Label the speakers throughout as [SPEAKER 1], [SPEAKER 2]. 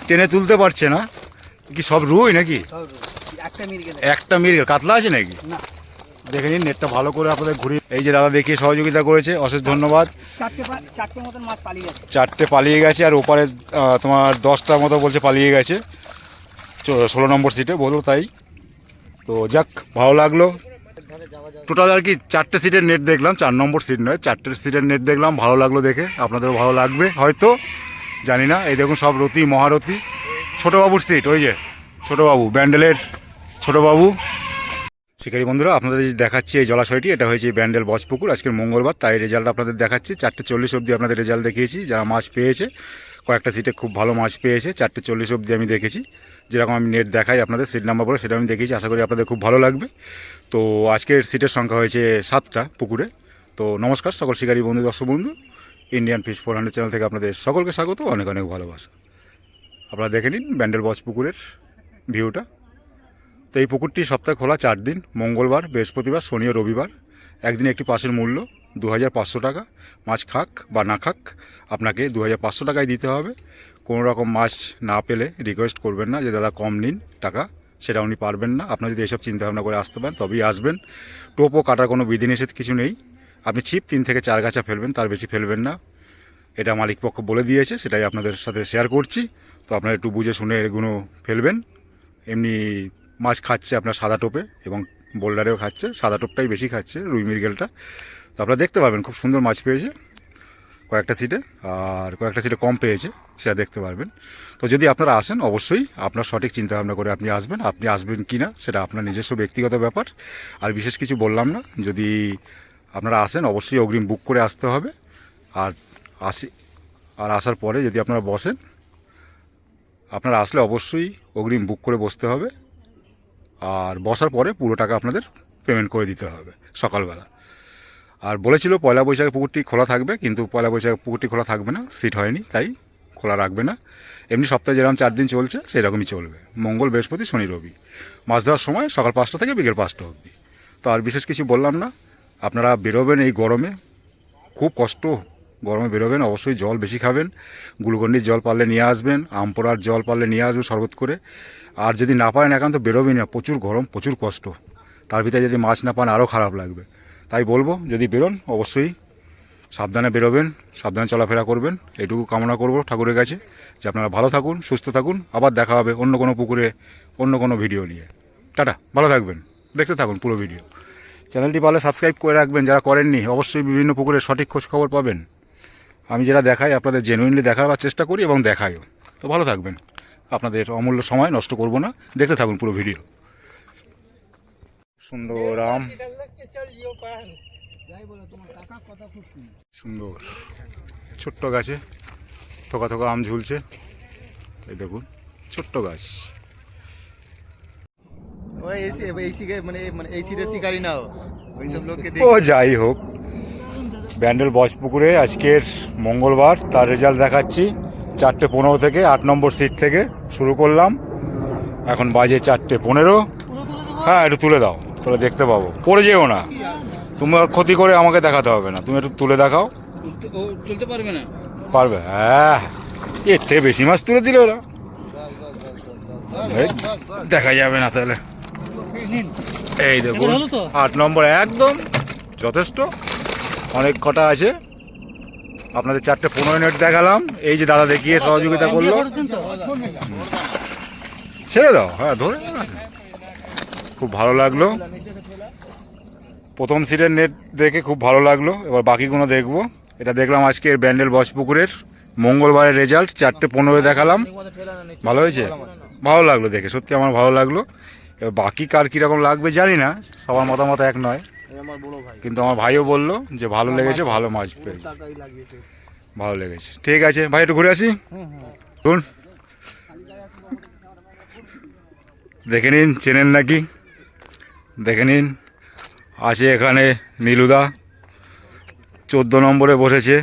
[SPEAKER 1] টেনে তুলতে পারছে না, কি সব রুই নাকি? একটা মৃগেল কাতলা আছে নাকি? দেখে নিন নেটটা ভালো করে আপনাদের ঘুরিয়ে। এই যে দাদা দেখিয়ে সহযোগিতা করেছে, অশেষ ধন্যবাদ। চারটে পালিয়ে গেছে, আর ওপারে তোমার 10টার মতো বলছে পালিয়ে গেছে 16 নম্বর সিটে, বলো তাই। তো যাক, ভালো লাগলো। টোটাল আর কি 4টে সিটের নেট দেখলাম, 4 নম্বর সিট নয়, 4টে সিটের নেট দেখলাম, ভালো লাগলো দেখে। আপনাদেরও ভালো লাগবে হয়তো, জানি না। এই দেখুন সব রতি মহারথী। ছোটোবাবুর সিট, ওই যে ছোটোবাবু, ব্যান্ডেলের ছোটোবাবু। শিকারী বন্ধুরা, আপনাদের দেখাচ্ছি এই জলাশয়টি, এটা হয়েছে ব্যান্ডেল বজপুকুর। আজকের মঙ্গলবার, তাই রেজাল্ট আপনাদের দেখাচ্ছি। 4:40 অবধি আপনাদের রেজাল্ট দেখিয়েছি। যারা মাছ পেয়েছে, কয়েকটা সিটে খুব ভালো মাছ পেয়েছে। 4:40 অবধি আমি দেখেছি, যেরকম আমি নেট দেখাই আপনাদের সিট নাম্বার বলে, সেটা আমি দেখেছি। আশা করি আপনাদের খুব ভালো লাগবে। তো আজকের সিটের সংখ্যা হয়েছে 7টা পুকুরে। তো নমস্কার সকল শিকারী বন্ধু, দর্শক বন্ধু, ইন্ডিয়ান ফিশ 400 চ্যানেল থেকে আপনাদের সকলকে স্বাগত, অনেক অনেক ভালোবাসা। আপনারা দেখে নিন ব্যান্ডেল বজ পুকুরের ভিউটা। তো এই পুকুরটি সপ্তাহে খোলা 4 দিন, মঙ্গলবার, বৃহস্পতিবার, শনি ও রবিবার। একদিন একটি পাসের মূল্য 2500 টাকা। মাছ খাক বা না খাক, আপনাকে 2500 টাকায় দিতে হবে। কোনো রকম মাছ না পেলে রিকোয়েস্ট করবেন না যে দাদা কম নিন টাকা, সেটা উনি পারবেন না। আপনার যদি এসব চিন্তাভাবনা করে আসতে পারেন তবেই আসবেন। টোপও কাটার কোনো বিধিনিষেধ কিছু নেই। আপনি ছিপ 3 থেকে 4 গাছা ফেলবেন, তার বেশি ফেলবেন না। এটা মালিকপক্ষ বলে দিয়েছে, সেটাই আপনাদের সাথে শেয়ার করছি। তো আপনারা একটু বুঝে শুনে এগুলো ফেলবেন। এমনি মাছ খাচ্ছে আপনার সাদা টোপে, এবং বোল্ডারেও খাচ্ছে। সাদা টোপটাই বেশি খাচ্ছে, রুই মৃগেলটা। তো আপনারা দেখতে পাবেন খুব সুন্দর মাছ পেয়েছে কয়েকটা সিটে, আর কয়েকটা সিটে কম পেয়েছে, সেটা দেখতে পারবেন। তো যদি আপনারা আসেন, অবশ্যই আপনার সঠিক চিন্তাভাবনা করে আপনি আসবেন। আপনি আসবেন কি না সেটা আপনার নিজস্ব ব্যক্তিগত ব্যাপার, আর বিশেষ কিছু বললাম না। যদি আপনারা আসেন, অবশ্যই অগ্রিম বুক করে আসতে হবে। আর আসার পরে যদি আপনারা বসেন, আপনারা আসলে অবশ্যই অগ্রিম বুক করে বসতে হবে। আর বসার পরে পুরো টাকা আপনাদের পেমেন্ট করে দিতে হবে সকালবেলা। আর বলেছিল পয়লা বৈশাখে পুকুরটি খোলা থাকবে, কিন্তু পয়লা বৈশাখে পুকুরটি খোলা থাকবে না, সিট হয়নি, তাই খোলা রাখবে না। এমনি সপ্তাহে যেরকম 4 দিন চলছে সেরকমই চলবে, মঙ্গল, বৃহস্পতি, শনি, রবি। মাছ ধরার সময় সকাল 5টা থেকে বিকেল 5টা অবধি। তো আর বিশেষ কিছু বললাম না। আপনারা বেরোবেন এই গরমে, খুব কষ্ট, গরমে বেরোবেন, অবশ্যই জল বেশি খাবেন। গ্লুকন্ডির জল পারলে নিয়ে আসবেন, আমপোড়ার জল পারলে নিয়ে আসবেন শরবত করে। আর যদি না পারেন একান্ত বেরোবেন না, প্রচুর গরম, প্রচুর কষ্ট। তার ভিতরে যদি মাছ না পান আরও খারাপ লাগবে। তাই বলবো, যদি বেরোন অবশ্যই সাবধানে বেরোবেন, সাবধানে চলাফেরা করবেন। এটুকু কামনা করব ঠাকুরের কাছে, যে আপনারা ভালো থাকুন, সুস্থ থাকুন। আবার দেখা হবে অন্য কোনো পুকুরে, অন্য কোনো ভিডিও নিয়ে। টাটা, ভালো থাকবেন, দেখতে থাকুন পুরো ভিডিও। চ্যানেলটি পারলে সাবস্ক্রাইব করে রাখবেন, যারা করেননি। অবশ্যই বিভিন্ন পুকুরের সঠিক খোঁজ খবর পাবেন। আমি যেটা দেখাই আপনাদের জেনুইনলি দেখাবার চেষ্টা করি, এবং দেখাইও। তো ভালো থাকবেন, আপনাদের অমূল্য সময় নষ্ট করব না, দেখতে থাকুন পুরো ভিডিও। সুন্দর আম, সুন্দর ছোট্ট গাছে থোকা থোকা আম ঝুলছে। এই দেখুন ছোট্ট গাছ। ও যাই হোক, ব্যান্ডেল বজপুকুরে আজকের মঙ্গলবার, তার রেজাল্ট দেখাচ্ছি। 4:15 থেকে 8 নম্বর সিট থেকে শুরু করলাম। এখন বাজে 4:15। হ্যাঁ, একটু তুলে দাও, তাহলে দেখতে পাবো। পড়ে যেও না, তোমার ক্ষতি করে আমাকে দেখাতে হবে না। তুমি একটু তুলে দেখাও।
[SPEAKER 2] তুলতে পারবে না?
[SPEAKER 1] পারবে, হ্যাঁ। এর থেকে বেশি মাছ তুলে দিল ওরা, দেখা যাবে না তাহলে। এই দেখুন 8 নম্বর, একদম যথেষ্ট। অনেক কটা আছে। আপনাদের 4:15 নেট দেখালাম। এই যে দাদা দেখিয়ে সহযোগিতা করলো। ছেড়ে দাও, হ্যাঁ ধরে। খুব ভালো লাগলো, প্রথম সিটের নেট দেখে খুব ভালো লাগলো। এবার বাকিগুলো দেখবো। এটা দেখলাম আজকের ব্যান্ডেল বজপুকুরের মঙ্গলবারের রেজাল্ট। 4:15 দেখালাম। ভালো হয়েছে, ভালো লাগলো দেখে, সত্যি আমার ভালো লাগলো। এবার বাকি কার কীরকম লাগবে জানি না, সবার মতামত এক নয়। কিন্তু আমার ভাইও বললো যে ভালো লেগেছে, ভালো মাছ পেয়েছে, ভালো লেগেছে। ঠিক আছে ভাই, একটু ঘুরে আসি। শুন, দেখে নিন, চেনেন নাকি দেখে নিন। আছে এখানে নীলুদা, 14 নম্বরে বসেছে।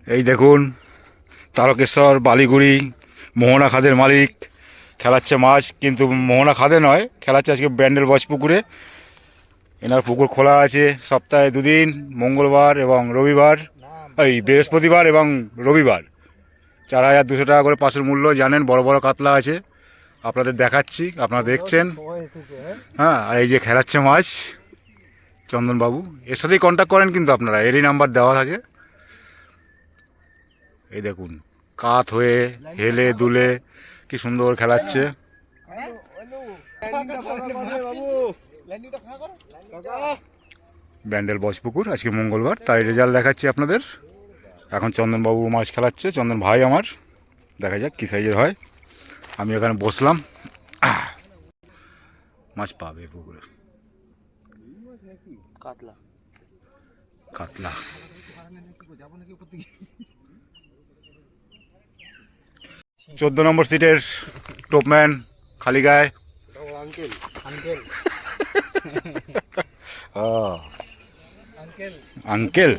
[SPEAKER 1] এই দেখুন তারকেশ্বর বালিগুড়ি মোহনা খাদের মালিক খেলাচ্ছে মাছ, কিন্তু মোহনা খাদে নয়, খেলাচ্ছে আজকে ব্যান্ডেল বজপুকুরে। এনার পুকুর খোলা আছে সপ্তাহে 2 দিন, মঙ্গলবার এবং রবিবার। এই বৃহস্পতিবার এবং রবিবার। 4200 টাকা করে পাশের মূল্য, জানেন বড় বড় কাতলা আছে, আপনাদের দেখাচ্ছি, আপনারা দেখছেন। হ্যাঁ, আর এই যে খেলাচ্ছে মাছ চন্দনবাবু, এর সাথেই কন্ট্যাক্ট করেন কিন্তু আপনারা, এরই নাম্বার দেওয়া থাকে। এই দেখুন কাত হয়ে হেলে দুলে কি সুন্দর খেলাচ্ছে। ব্যান্ডেল বজপুকুর আজকে মঙ্গলবার, তাই রেজাল্ট দেখাচ্ছি আপনাদের। এখন চন্দনবাবু মাছ খেলাচ্ছে, চন্দন ভাই আমার, দেখা যাক কী সাইজের হয়। আমি এখানে বসলাম, মাছ পাবে পুকুরে
[SPEAKER 2] কাতলা।
[SPEAKER 1] কাতলা। 14 নম্বর সিটের টপম্যান খালি গায়ে। আঙ্কেল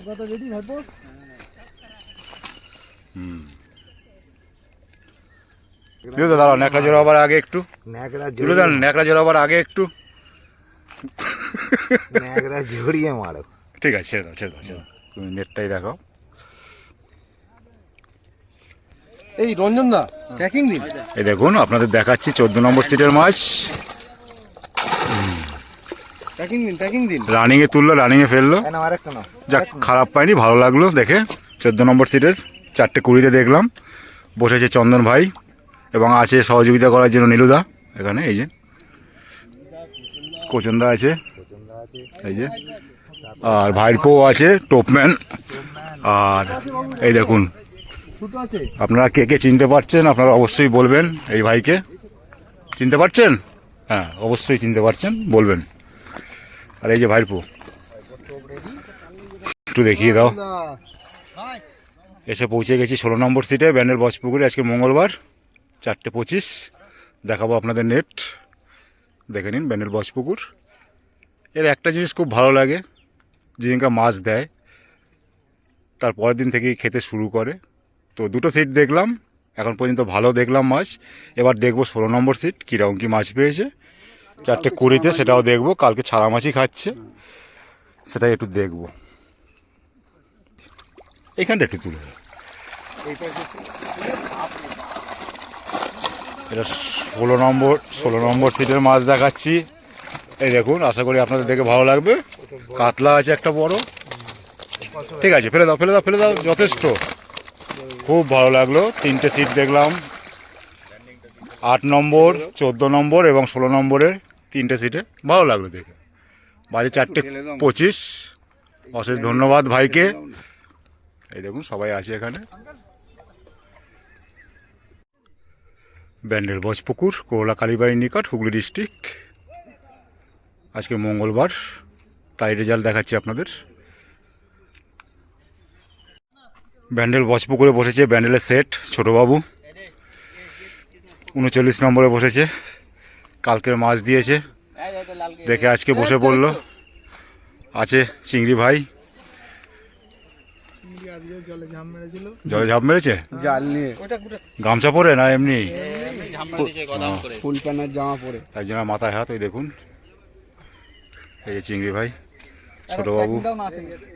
[SPEAKER 1] দাঁড়াও, ন্যাকড়া জোড়াবার আগে একটু, ন্যাকড়া জোড়াবার আগে একটু
[SPEAKER 3] জড়িয়ে মারো।
[SPEAKER 1] ঠিক আছে, ছেড়ে দাও ছেড়ে দাও ছেড়ে দাও, তুমি নেটটাই দেখাও।
[SPEAKER 3] এই রঞ্জন দা প্যাকিং দিন।
[SPEAKER 1] এই দেখুন আপনাদের দেখাচ্ছি 14 নম্বর সিটের মাছ,
[SPEAKER 3] প্যাকিং দিন।
[SPEAKER 1] রানিংয়ে তুললো, রানিংয়ে ফেললো,
[SPEAKER 3] আরেকটা নাও।
[SPEAKER 1] যাক খারাপ পাইনি, ভালো লাগলো দেখে। 14 নম্বর সিটের 4:20 দেখলাম, বসেছে চন্দন ভাই এবং আছে সহযোগিতা করার জন্য নীলুদা এখানে। এই যে কোচনদা আছে, এই যে, আর ভাইরপো আছে টপম্যান। আর এই দেখুন, আপনারা কে কে চিনতে পারছেন আপনারা অবশ্যই বলবেন। এই ভাইকে চিনতে পারছেন? হ্যাঁ অবশ্যই চিনতে পারছেন, বলবেন। আর এই যে ভাইরপো, একটু দেখিয়ে দাও। এসে পৌঁছে গেছি 16 নম্বর সিটে ব্যান্ডেল বজপুকুরে, আজকে মঙ্গলবার 4:25 দেখাবো আপনাদের নেট, দেখে নিন ব্যান্ডেল বজপুকুর। এর একটা জিনিস খুব ভালো লাগে, যেদিনকে মাছ দেয় তার পরের দিন থেকেই খেতে শুরু করে। তো দুটো সিট দেখলাম এখন পর্যন্ত, ভালো দেখলাম মাছ। এবার দেখবো 16 নম্বর সিট কীরকম কী মাছ পেয়েছে। 4:20 সেটাও দেখবো, কালকে ছাড়া মাছই খাচ্ছে, সেটাই একটু দেখবো। এইখানটা একটু তুলে দাও। এটা 16 নম্বর সিটের মাছ দেখাচ্ছি। এই দেখুন, আশা করি আপনাদের দেখে ভালো লাগবে। কাতলা আছে একটা বড়, ঠিক আছে, ফেলে দাও ফেলে দাও ফেলে দাও, যথেষ্ট। খুব ভালো লাগলো, 3টে সিট দেখলাম, 8 নম্বর 14 নম্বর এবং 16 নম্বরের 3টে সিটে, ভালো লাগলো দেখে। বাজে 4:25, অশেষ ধন্যবাদ ভাইকে। এই দেখুন সবাই আছে এখানে। ব্যান্ডেল বজপুকুর, কোলা কালীবাড়ির নিকট, হুগলি ডিস্ট্রিক্ট, আজকে মঙ্গলবার, তাই রেজাল্ট দেখাচ্ছি আপনাদের। ব্যান্ডেল বজপুকুরে বসেছে ব্যান্ডেলের সেট ছোটোবাবু, 39 নম্বরে বসেছে, কালকের মাছ দিয়েছে দেখে আজকে বসে পড়লো। আছে চিংড়ি ভাই, জলে ঝাঁপ মেরেছে,
[SPEAKER 3] জাল নিয়ে
[SPEAKER 1] গামছা পরে না এমনি
[SPEAKER 3] ফুল প্যান্টের জামা পরে,
[SPEAKER 1] তাই জন্য মাথায় হাত। ওই দেখুন এই যে চিংড়ি ভাই, ছোটবাবু,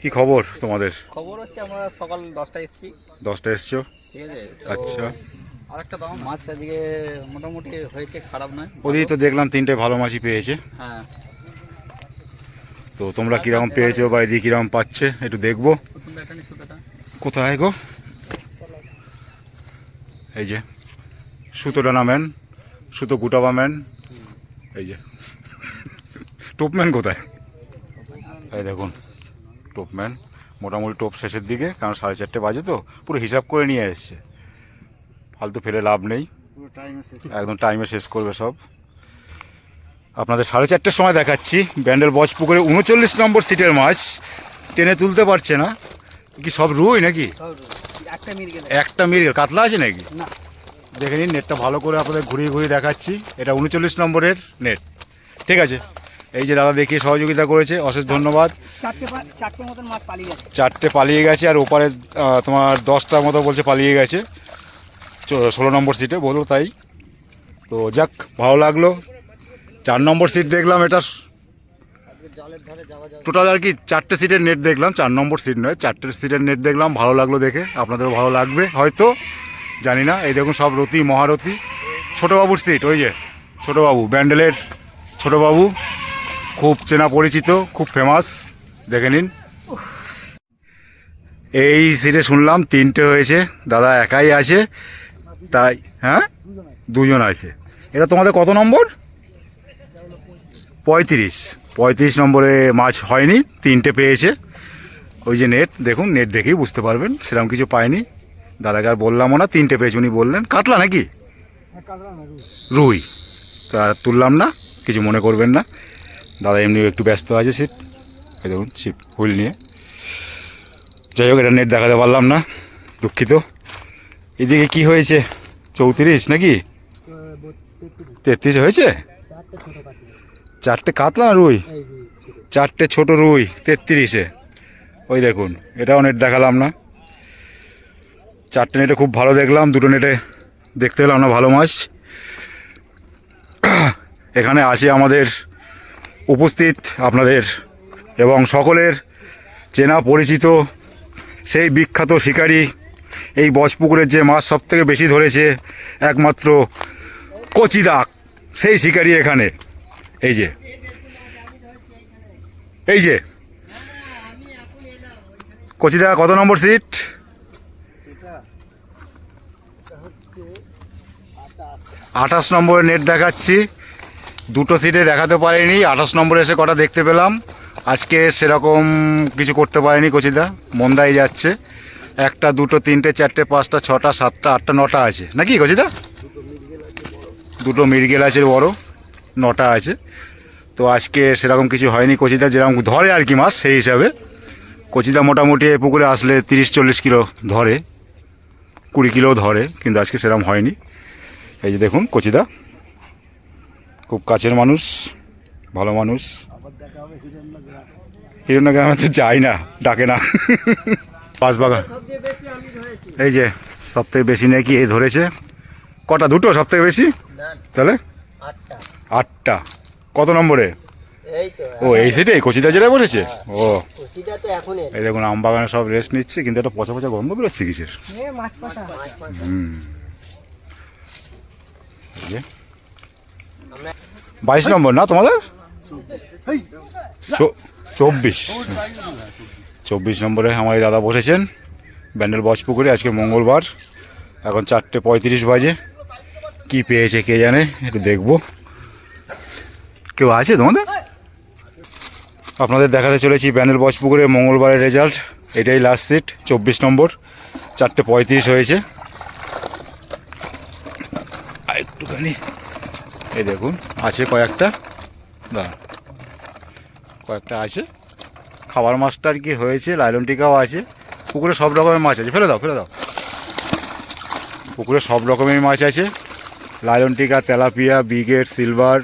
[SPEAKER 1] কি খবর তোমাদের?
[SPEAKER 2] খবর হচ্ছে আমরা সকাল 10টায় এসেছি।
[SPEAKER 1] 10টা এসছো?
[SPEAKER 2] ঠিক আছে,
[SPEAKER 1] আচ্ছা,
[SPEAKER 2] আরেকটা দাম মাছ আজকে মোটামুটি হয়েছে, খারাপ নয়।
[SPEAKER 1] ওদিকে তো দেখলাম 3টে ভালো মাছই পেয়েছে।
[SPEAKER 2] হ্যাঁ,
[SPEAKER 1] তো তোমরা কীরকম পেয়েছো বা এদিকে কীরকম পাচ্ছে একটু দেখবো। কোথায় গো? এই যে সুতোটা নামেন, সুতো গুটাবা ম্যান, এই যে টপম্যান কোথায়? এই দেখুন টপম্যান, মোটামুটি টোপ শেষের দিকে, কারণ 4:30 বাজে তো, পুরো হিসাব করে নিয়ে এসছে, ফালতু ফেলে লাভ নেই, একদম টাইমে শেষ করবে সব। আপনাদের 4:30 সময় দেখাচ্ছি ব্যান্ডেল বজপুকুরে 39 নম্বর সিটের মাছ, টেনে তুলতে পারছে না কি, সব রুই নাকি? একটা মিরগেল, কাতলা আছে নাকি? দেখে নিন নেটটা ভালো করে আপনাদের ঘুরিয়ে ঘুরিয়ে দেখাচ্ছি। এটা 39 নম্বরের নেট, ঠিক আছে। এই যে দাদা দেখিয়ে সহযোগিতা করেছে, অশেষ ধন্যবাদ। 4টে পালিয়ে গেছে, আর ওপারে তোমার 10টার মতো বলছে পালিয়ে গেছে 16 নম্বর সিটে, বললো তাই। তো যাক ভালো লাগলো। 4 নম্বর সিট দেখলাম, এটা
[SPEAKER 2] জলের ধারে যাওয়া যাবে।
[SPEAKER 1] টোটাল আর কি 4টে সিটের নেট দেখলাম, 4 নম্বর সিট নয়, 4টে সিটের নেট দেখলাম, ভালো লাগলো দেখে। আপনাদেরও ভালো লাগবে হয়তো, জানি না। এই দেখুন সব রতি মহারথী। ছোটোবাবুর সিট, ওই যে ছোটোবাবু, ব্যান্ডেলের ছোটোবাবু, খুব চেনা পরিচিত, খুব ফেমাস, দেখে নিন। এই সিটে শুনলাম 3টে হয়েছে, দাদা একাই আছে তাই। হ্যাঁ, 2জন আছে। এটা তোমাদের কত নম্বর? 35 নম্বরে মাছ হয়নি, 3টে পেয়েছে। ওই যে নেট দেখুন, নেট দেখেই বুঝতে পারবেন, সেরকম কিছু পায়নি। দাদাকে আর বললামও না, 3টে পেয়েছে। উনি বললেন কাতলা নাকি রুই, তা তুললাম না, কিছু মনে করবেন না। দাদা এমনি একটু ব্যস্ত আছে, সিট এই দেখুন, ছিপ হুইল নিয়ে। যাই হোক, এটা নেট দেখাতে পারলাম না, দুঃখিত। এদিকে কি হয়েছে? 34 নাকি 33 হয়েছে? 4টে কাতলা না রুই? 4টে ছোট রুই 33-এ। ওই দেখুন, এটাও নেট দেখালাম না। 4টে নেটে খুব ভালো দেখলাম, 2টো নেটে দেখতে পেলাম না ভালো মাছ। এখানে আছে আমাদের উপস্থিত আপনাদের এবং সকলের চেনা পরিচিত সেই বিখ্যাত শিকারী। এই বজপুকুরের যে মাছ সব থেকে বেশি ধরেছে একমাত্র কচিদা, সেই শিকারী এখানে। এই যে এই যে কচিদা, কত নম্বর সিট? 28 নম্বরে নেট দেখাচ্ছি। 2টো সিটে দেখাতে পারিনি, 28 নম্বরে এসে কটা দেখতে পেলাম। আজকে সেরকম কিছু করতে পারেনি কচিদা, মন্দাই যাচ্ছে। 1টা 2টো 3টে 4টে 5টা 6টা 7টা 8টা 9টা আছে নাকি কচিদা? 2টো মিরগেল আছে বড়, 9টা আছে। তো আজকে সেরকম কিছু হয়নি। কচিদা যেরকম ধরে আর কি মাছ, সেই হিসাবে কচিদা মোটামুটি এই পুকুরে আসলে 30-40 কিলো ধরে, 20 কিলো ধরে, কিন্তু আজকে সেরকম হয়নি। এই যে দেখুন কচিদা, খুব কাছের মানুষ, ভালো মানুষ। হিরণ্য গ্রামে তো যাই না, ডাকে না। পাঁচবাগান, এই যে সব থেকে বেশি নাকি এই ধরেছে। কটা? 2টো সব থেকে বেশি? তাহলে 8টা। কত নম্বরে? ও এই সিটে কচিদা যেটা বলেছে। ও এই দেখুন, আম বাগানে সব রেস্ট নিচ্ছে, কিন্তু একটা পচা পচা গন্ধ বেরোচ্ছে কিসের? 22 নম্বর না তোমাদের? 24 নম্বরে আমার এই দাদা বসেছেন ব্যান্ডেল বজপুকুরে। আজকে মঙ্গলবার, এখন 4:35 বাজে। কি পেয়েছে কে জানে, একটু দেখবো। কেউ আছে তোমাদের? আপনাদের দেখাতে চলেছি ব্যান্ডেল বজপুকুরে মঙ্গলবারের রেজাল্ট। এটাই লাস্ট সিট, 24 নম্বর, 4:35 হয়েছে। আর একটুখানি এই দেখুন, আছে কয়েকটা, কয়েকটা আছে। খাবার মাছটা আর কি হয়েছে, লাইলন টিকাও আছে। পুকুরে সব রকমের মাছ আছে, ফেলে দাও ফেলে দাও। পুকুরে সব রকমের মাছ আছে, লাইলন টিকা, তেলাপিয়া, বিগেট, সিলভার,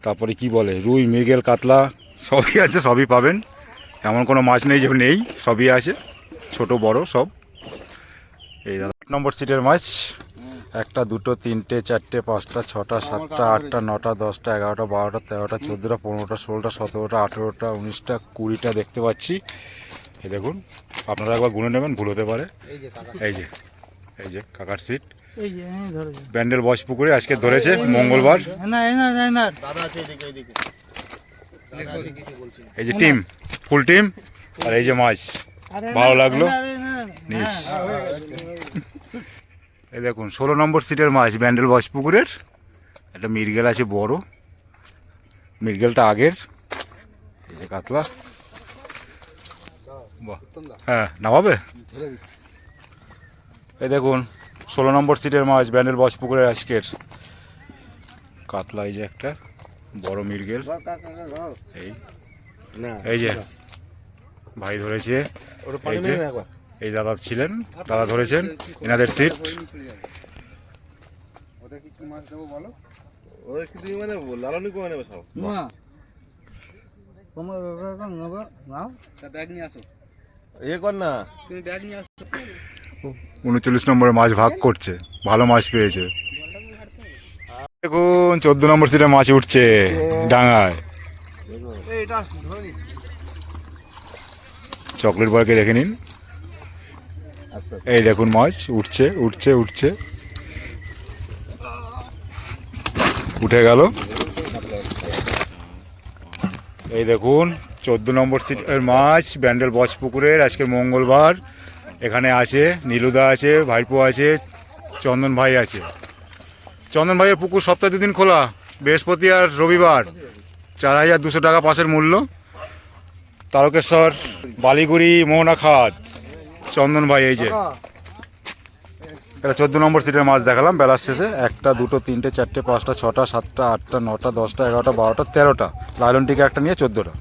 [SPEAKER 1] তারপরে কি বলে রুই, মৃগেল, কাতলা, সবই আছে, সবই পাবেন। এমন কোনো মাছ নেই যে নেই, সবই আছে, ছোট বড় সব। এই 8 নম্বর সিটের মাছ। 1টা 2টো 3টে 4টে 5টা 6টা 7টা 8টা 9টা 10টা 11টা 12টা 13টা 14টা 15টা 16টা 17টা 18টা 19টা 20টা দেখতে পাচ্ছি। এই দেখুন, আপনারা একবার গুনে নেবেন, ভুল হতে পারে। এই যে কাকার সিট, ব্যান্ডেল বজপুকুরে আজকে ধরেছে মঙ্গলবার। এই যে টিম, ফুল টিম, আর এই যে মাছ। ভালো লাগলো। এই দেখুন 16 নম্বর সিটের মাছ ব্যান্ডেল বজপুকুরের। একটা মৃগেল আছে বড়, মৃগেলটা আগের। এই যে কাতলা, হ্যাঁ নামাবে। এই দেখুন 16 নম্বর সিটের মাছ ব্যান্ডেল বজপুকুরের আজকের কাতলা। এই যে একটা বড় মৃগেল। এই যে ভাই ধরেছে, এই যে এই দাদা ছিলেন, দাদা ধরেছেন, এনাদের সিট।
[SPEAKER 3] আসো।
[SPEAKER 1] 39 নম্বরে মাছ ভাগ করছে, ভালো মাছ পেয়েছে। দেখুন 14 নম্বর সিটে মাছ উঠছে ডাঙায়।
[SPEAKER 3] এটা ধরে নি।
[SPEAKER 1] চকলেট বয়কে দেখে নিন, এই দেখুন মাছ উঠছে উঠছে উঠছে, উঠে গেল। এই দেখুন 14 নম্বর সিটের মাছ, ব্যান্ডেল বচপুকুরের, আজকের মঙ্গলবার। এখানে আছে নীলুদা আছে, ভাইপো আছে, চন্দন ভাই আছে। চন্দন ভাইয়ের পুকুর সপ্তাহে 2 দিন খোলা, বৃহস্পতি আর রবিবার। 4200 টাকা পাশের মূল্য। তারকেশ্বর, বালিগুড়ি, মোহনা খাদ, চন্দন ভাই। এই যে এটা 14 নম্বর সিটের মাছ দেখালাম বেলার শেষে। 1টা 2টো 3টে 4টে 5টা 6টা 7টা 8টা 9টা 10টা 11টা 12টা 13টা, লাইলন টিকা একটা নিয়ে 14টা।